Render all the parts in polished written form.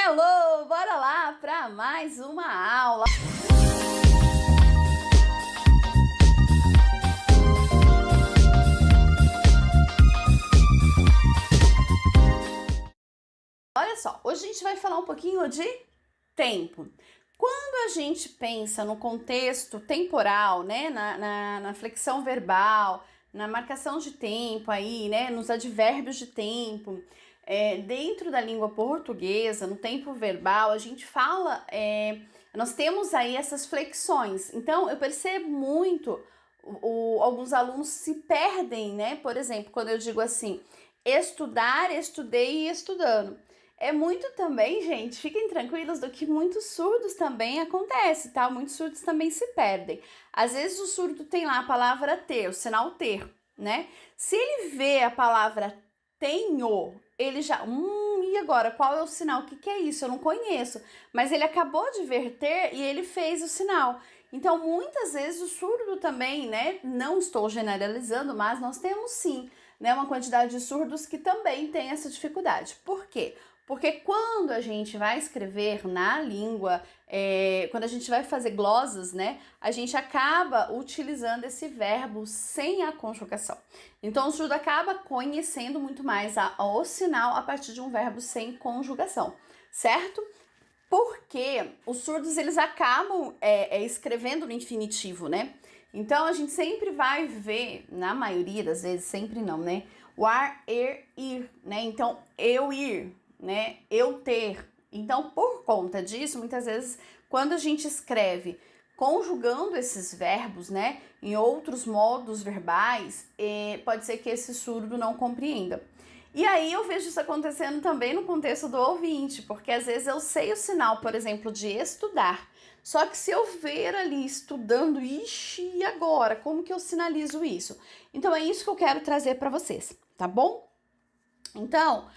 Hello! Bora lá para mais uma aula! Olha só, hoje a gente vai falar um pouquinho de tempo. Quando a gente pensa no contexto temporal, né, na flexão verbal, na marcação de tempo aí, né, nos advérbios de tempo, dentro da língua portuguesa, no tempo verbal, a gente fala, nós temos aí essas flexões. Então, eu percebo muito alguns alunos se perdem, né? Por exemplo, quando eu digo assim, estudar, estudei e estudando. É muito também, gente, fiquem tranquilos do que muitos surdos também acontece, tá? Muitos surdos também se perdem. Às vezes o surdo tem lá a palavra ter, o sinal ter, né? Se ele vê a palavra tenho, ele já, e agora, qual é o sinal? O que é isso? Eu não conheço. Mas ele acabou de ver ter e ele fez o sinal. Então, muitas vezes o surdo também, né? Não estou generalizando, mas nós temos sim, né, uma quantidade de surdos que também tem essa dificuldade. Por quê? Porque quando a gente vai escrever na língua, quando a gente vai fazer glosas, né, a gente acaba utilizando esse verbo sem a conjugação. Então, o surdo acaba conhecendo muito mais o sinal a partir de um verbo sem conjugação, certo? Porque os surdos, eles acabam escrevendo no infinitivo, né? Então, a gente sempre vai ver, na maioria das vezes, sempre não, né? O ar, ir, né? Então, eu ir, né? Eu ter. Então, por conta disso, muitas vezes, quando a gente escreve conjugando esses verbos, né, em outros modos verbais, pode ser que esse surdo não compreenda. E aí eu vejo isso acontecendo também no contexto do ouvinte, porque às vezes eu sei o sinal, por exemplo, de estudar, só que se eu ver ali estudando, ixi, e agora? Como que eu sinalizo isso? Então é isso que eu quero trazer para vocês, tá bom? Então,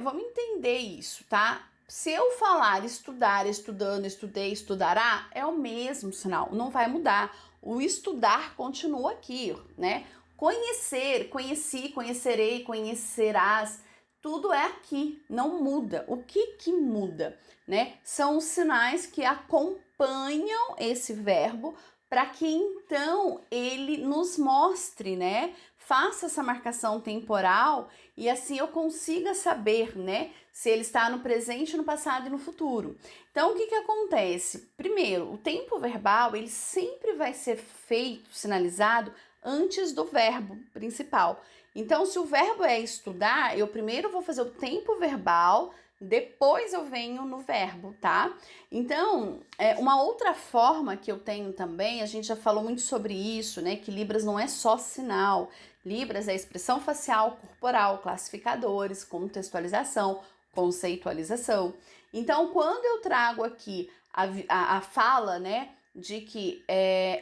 vamos entender isso, tá? Se eu falar estudar, estudando, estudei, estudará, é o mesmo sinal, não vai mudar. O estudar continua aqui, né? Conhecer, conheci, conhecerei, conhecerás, tudo é aqui, não muda. O que muda, né? São os sinais que acompanham esse verbo para que então ele nos mostre, né? Faça essa marcação temporal e assim eu consiga saber, né? Se ele está no presente, no passado e no futuro. Então, o que acontece? Primeiro, o tempo verbal, ele sempre vai ser feito, sinalizado, antes do verbo principal. Então, se o verbo é estudar, eu primeiro vou fazer o tempo verbal, depois eu venho no verbo, tá? Então, uma outra forma que eu tenho também, a gente já falou muito sobre isso, né? Que Libras não é só sinal. Libras é expressão facial, corporal, classificadores, contextualização, conceitualização. Então, quando eu trago aqui a fala, né, de que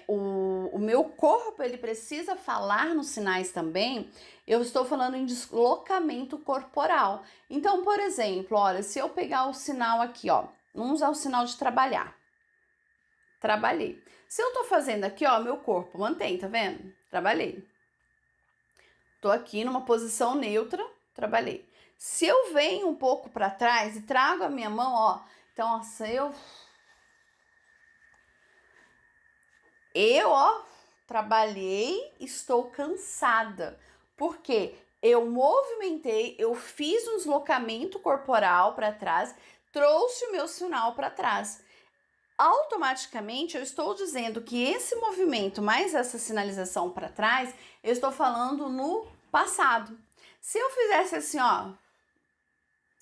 o meu corpo ele precisa falar nos sinais também, eu estou falando em deslocamento corporal. Então, por exemplo, olha, se eu pegar o sinal aqui, ó, vamos usar o sinal de trabalhar. Trabalhei. Se eu tô fazendo aqui, ó, meu corpo, mantém, tá vendo? Trabalhei. Tô aqui numa posição neutra, trabalhei. Se eu venho um pouco para trás e trago a minha mão, ó, então, nossa, ó, trabalhei, estou cansada. Porque eu movimentei, eu fiz um deslocamento corporal para trás, trouxe o meu sinal para trás. Automaticamente eu estou dizendo que esse movimento mais essa sinalização para trás, eu estou falando no passado. Se eu fizesse assim, ó,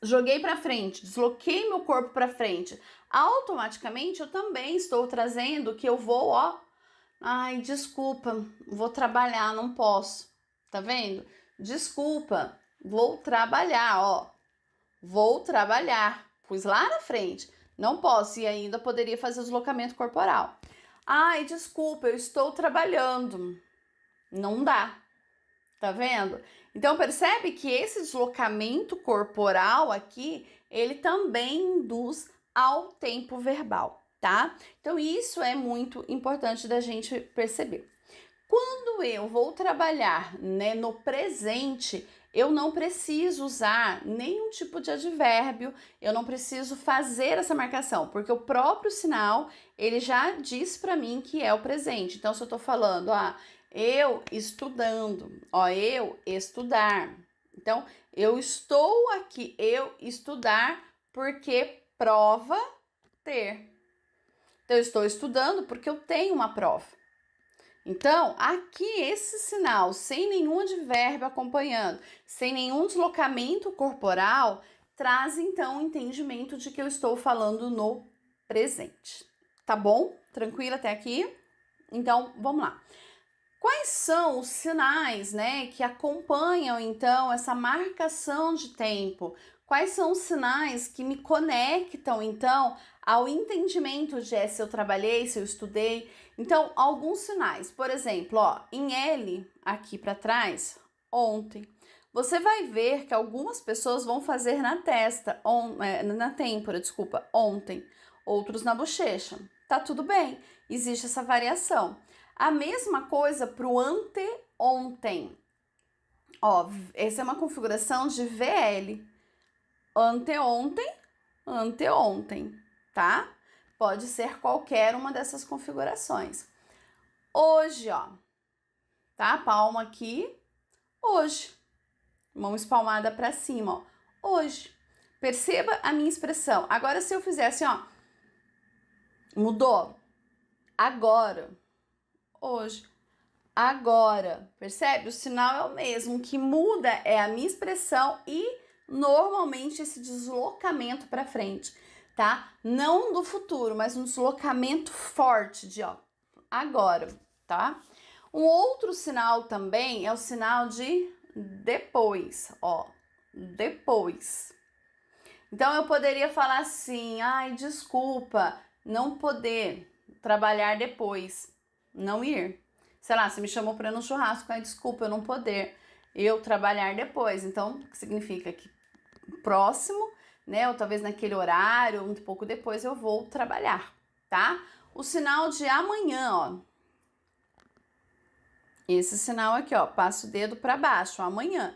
joguei para frente, desloquei meu corpo para frente, automaticamente eu também estou trazendo que eu vou, ó, ai, desculpa, vou trabalhar, não posso. Tá vendo? Desculpa, vou trabalhar, ó. Vou trabalhar. Pus lá na frente. Não posso e ainda poderia fazer o deslocamento corporal. Ai, desculpa, eu estou trabalhando. Não dá. Tá vendo? Então percebe que esse deslocamento corporal aqui, ele também induz ao tempo verbal, tá? Então isso é muito importante da gente perceber. Quando eu vou trabalhar, né, no presente, eu não preciso usar nenhum tipo de advérbio, eu não preciso fazer essa marcação, porque o próprio sinal, ele já diz para mim que é o presente. Então, se eu tô falando, eu estudando, eu estudar. Então, eu estou aqui, eu estudar, porque prova ter. Então, eu estou estudando porque eu tenho uma prova. Então, aqui esse sinal, sem nenhum advérbio acompanhando, sem nenhum deslocamento corporal, traz então o entendimento de que eu estou falando no presente. Tá bom? Tranquilo até aqui? Então, vamos lá. Quais são os sinais, né, que acompanham então essa marcação de tempo? Quais são os sinais que me conectam então ao entendimento de se eu trabalhei, se eu estudei? Então, alguns sinais, por exemplo, em L aqui para trás, ontem, você vai ver que algumas pessoas vão fazer na testa, na têmpora, desculpa, ontem, outros na bochecha. Tá tudo bem, existe essa variação. A mesma coisa para o anteontem. Essa é uma configuração de VL. Anteontem, anteontem, tá? Pode ser qualquer uma dessas configurações. Hoje, tá? Palma aqui, hoje. Mão espalmada para cima, hoje. Perceba a minha expressão. Agora, se eu fizesse, mudou. Agora. Hoje, agora, percebe? O sinal é o mesmo, o que muda é a minha expressão e normalmente esse deslocamento para frente, tá? Não do futuro, mas um deslocamento forte de agora, tá? Um outro sinal também é o sinal de depois, depois. Então eu poderia falar assim, desculpa, não poder trabalhar depois. Não ir. Sei lá, você me chamou para ir no churrasco, desculpa, eu não poder eu trabalhar depois. Então, o que significa que próximo, né, ou talvez naquele horário, um pouco depois eu vou trabalhar, tá? O sinal de amanhã, esse sinal aqui, passa o dedo para baixo, amanhã.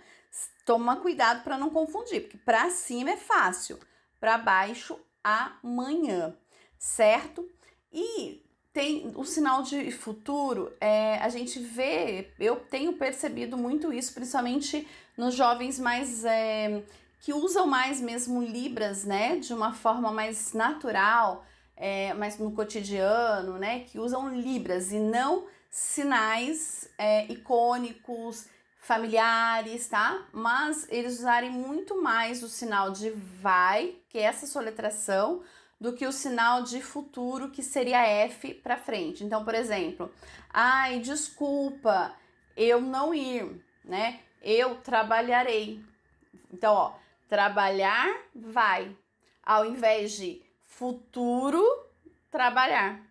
Toma cuidado para não confundir, porque para cima é fácil, para baixo, amanhã, certo? E tem o sinal de futuro, a gente vê, eu tenho percebido muito isso, principalmente nos jovens mais, que usam mais mesmo Libras, né, de uma forma mais natural, mais no cotidiano, né, que usam Libras e não sinais icônicos, familiares, tá? Mas eles usarem muito mais o sinal de vai, que é essa soletração, do que o sinal de futuro, que seria F para frente. Então, por exemplo, desculpa, eu não ir, né? Eu trabalharei. Então, trabalhar, vai. Ao invés de futuro, trabalhar,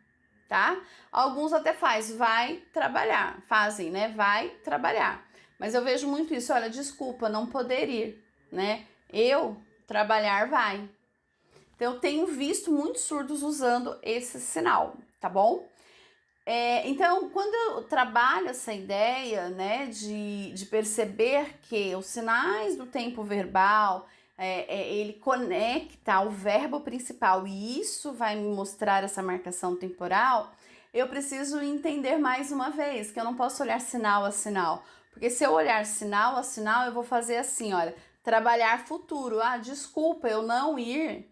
tá? Alguns até vai trabalhar, fazem, né? Vai trabalhar. Mas eu vejo muito isso, olha, desculpa, não poder ir, né? Eu trabalhar, vai. Então, eu tenho visto muitos surdos usando esse sinal, tá bom? Então, quando eu trabalho essa ideia, né, de perceber que os sinais do tempo verbal, ele conecta ao verbo principal e isso vai me mostrar essa marcação temporal, eu preciso entender mais uma vez que eu não posso olhar sinal a sinal, porque se eu olhar sinal a sinal, eu vou fazer assim, olha, trabalhar futuro. Desculpa, eu não ir.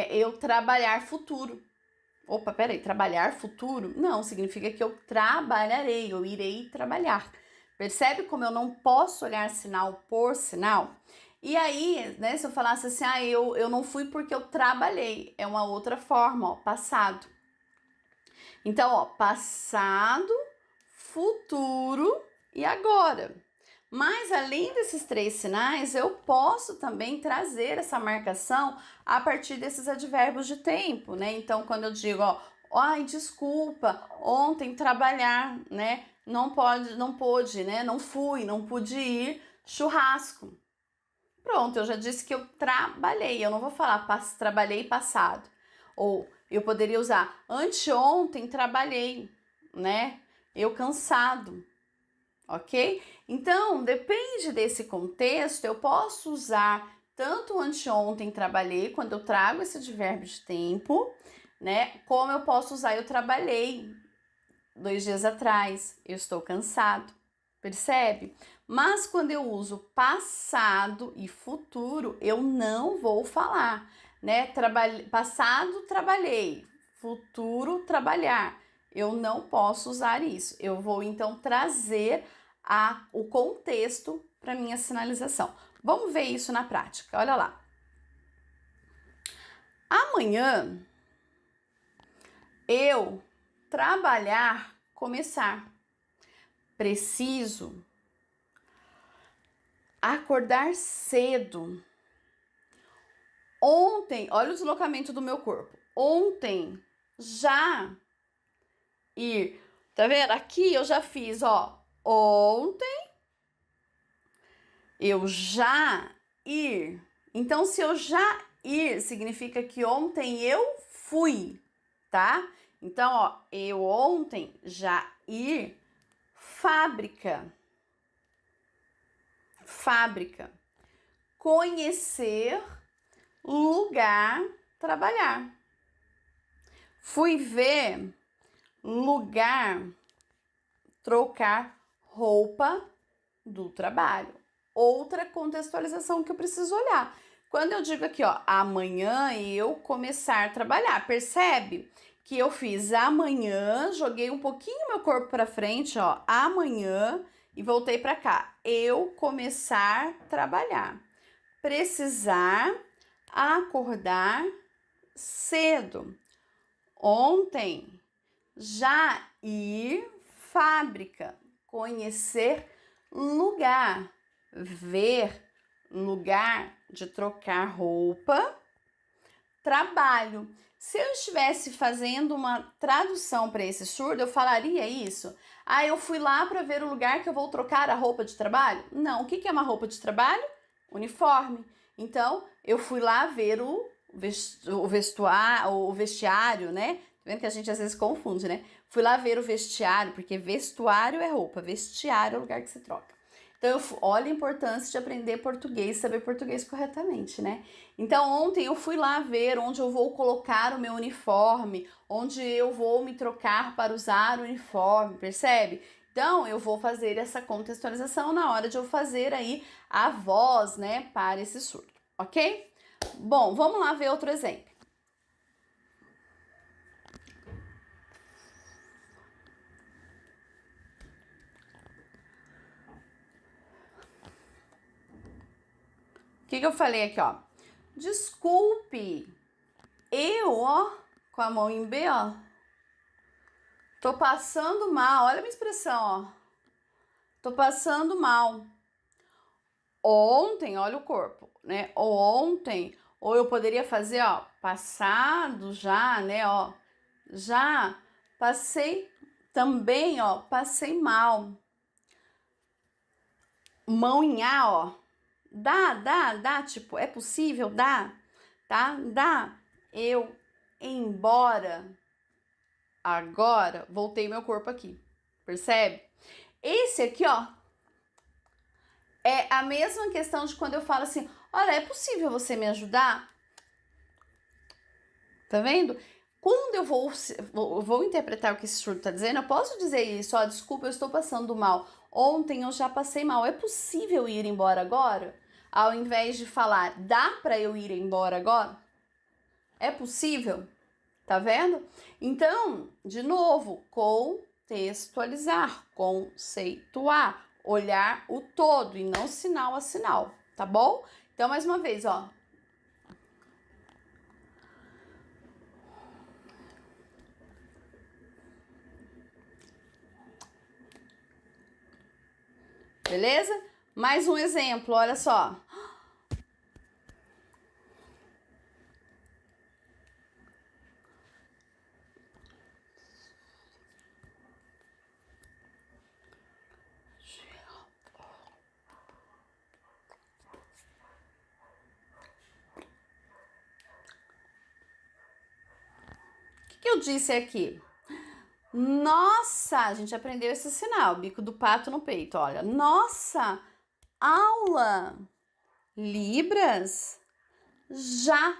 Eu trabalhar futuro. Opa, peraí, trabalhar futuro? Não, significa que eu trabalharei, eu irei trabalhar. Percebe como eu não posso olhar sinal por sinal? E aí, né, se eu falasse assim, eu não fui porque eu trabalhei, é uma outra forma, passado. Então, passado, futuro e agora. Mas além desses três sinais, eu posso também trazer essa marcação a partir desses advérbios de tempo, né? Então, quando eu digo, desculpa, ontem trabalhar, né? Não pôde, né? Não fui, não pude ir, churrasco. Pronto, eu já disse que eu trabalhei, eu não vou falar trabalhei passado. Ou eu poderia usar anteontem trabalhei, né? Eu cansado. ok? Então, depende desse contexto, eu posso usar tanto o anteontem trabalhei, quando eu trago esse advérbio de tempo, né? Como eu posso usar eu trabalhei 2 dias atrás, eu estou cansado, percebe? Mas quando eu uso passado e futuro, eu não vou falar, né? Passado, trabalhei, futuro, trabalhar. Eu não posso usar isso. Eu vou então trazer o contexto para minha sinalização. Vamos ver isso na prática. Olha lá. Amanhã eu trabalhar, começar. Preciso acordar cedo. Ontem, olha o deslocamento do meu corpo. Ontem já ir. Tá vendo? Aqui eu já fiz, ó. Ontem eu já ir. Então, se eu já ir, significa que ontem eu fui, tá? Então, ó, eu ontem já ir fábrica. Fábrica. Conhecer lugar, trabalhar. Fui ver lugar, trocar roupa do trabalho. Outra contextualização que eu preciso olhar. Quando eu digo aqui, ó, amanhã eu começar a trabalhar, percebe que eu fiz amanhã, joguei um pouquinho meu corpo para frente, ó, amanhã e voltei para cá. Eu começar a trabalhar. Precisar acordar cedo. Ontem, já ir fábrica, conhecer lugar, ver lugar de trocar roupa, trabalho. Se eu estivesse fazendo uma tradução para esse surdo, eu falaria isso? Ah, eu fui lá para ver o lugar que eu vou trocar a roupa de trabalho? Não. O que é uma roupa de trabalho? Uniforme. Então, eu fui lá ver o vestiário, né? Tá vendo que a gente às vezes confunde, né? Fui lá ver o vestiário, porque vestuário é roupa, vestiário é o lugar que se troca. Então, olha a importância de aprender português, saber português corretamente, né? Então, ontem eu fui lá ver onde eu vou colocar o meu uniforme, onde eu vou me trocar para usar o uniforme, percebe? Então, eu vou fazer essa contextualização na hora de eu fazer aí a voz, né, para esse surdo, ok? Bom, vamos lá ver outro exemplo. O que eu falei aqui, ó? Desculpe, eu, ó, com a mão em B, ó, tô passando mal. Olha a minha expressão, ó. Tô passando mal. Ontem, olha o corpo, né? Ou ontem, ou eu poderia fazer, ó, passado já, né, ó. Já passei também, ó, passei mal. Mão em A, ó. Dá, tipo, é possível, dá, tá? Dá. Eu embora agora, voltei meu corpo aqui. Percebe? Esse aqui, ó, é a mesma questão de quando eu falo assim, olha, é possível você me ajudar? Tá vendo? Quando eu vou interpretar o que esse surdo tá dizendo, eu posso dizer isso, ó, desculpa, eu estou passando mal. Ontem eu já passei mal. É possível ir embora agora? Ao invés de falar, dá para eu ir embora agora? É possível? Tá vendo? Então, de novo, contextualizar, conceituar, olhar o todo e não sinal a sinal, tá bom? Então, mais uma vez, ó. Beleza? Mais um exemplo, olha só. O que eu disse aqui? Nossa, a gente aprendeu esse sinal, bico do pato no peito, olha. Nossa, aula Libras já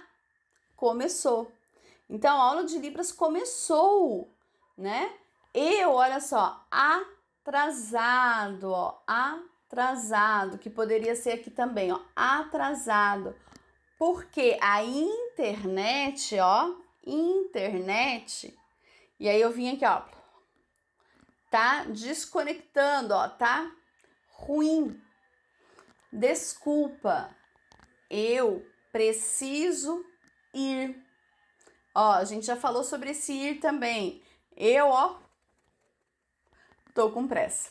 começou. Então, a aula de Libras começou, né? Eu, olha só, atrasado, ó, atrasado, que poderia ser aqui também, ó, atrasado. Porque a internet, ó, internet, e aí eu vim aqui, ó, tá desconectando, ó, tá ruim. Desculpa, eu preciso ir. Ó, a gente já falou sobre esse ir também. Eu, ó, tô com pressa.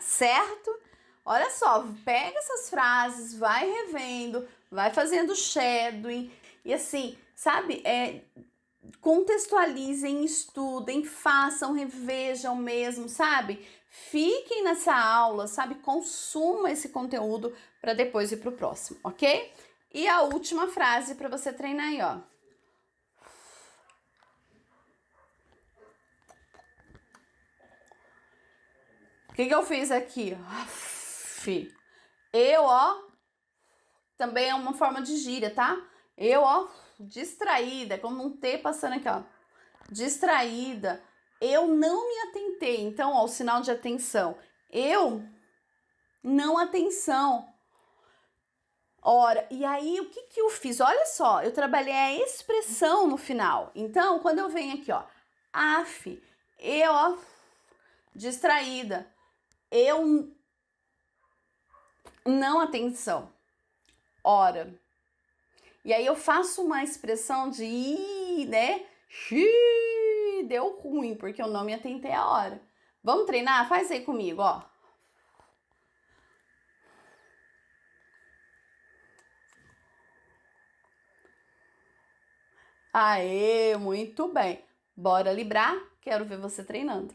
Certo? Olha só, pega essas frases, vai revendo, vai fazendo shadowing e assim, sabe? Contextualizem, estudem, façam, revejam mesmo, sabe? Fiquem nessa aula, sabe? Consuma esse conteúdo para depois ir pro próximo, ok? E a última frase para você treinar aí, ó. O que eu fiz aqui? Eu, ó, também é uma forma de gíria, tá? Eu, ó, distraída, como um T passando aqui, ó. Distraída. Eu não me atentei. Então, ó, o sinal de atenção. Eu não atenção. Ora, e aí o que eu fiz? Olha só, eu trabalhei a expressão no final. Então, quando eu venho aqui, ó, eu, ó, distraída. Eu não atenção. Ora. E aí eu faço uma expressão de né? Deu ruim, porque eu não me atentei a hora. Vamos treinar? Faz aí comigo, ó. Aê, muito bem. Bora librar? Quero ver você treinando.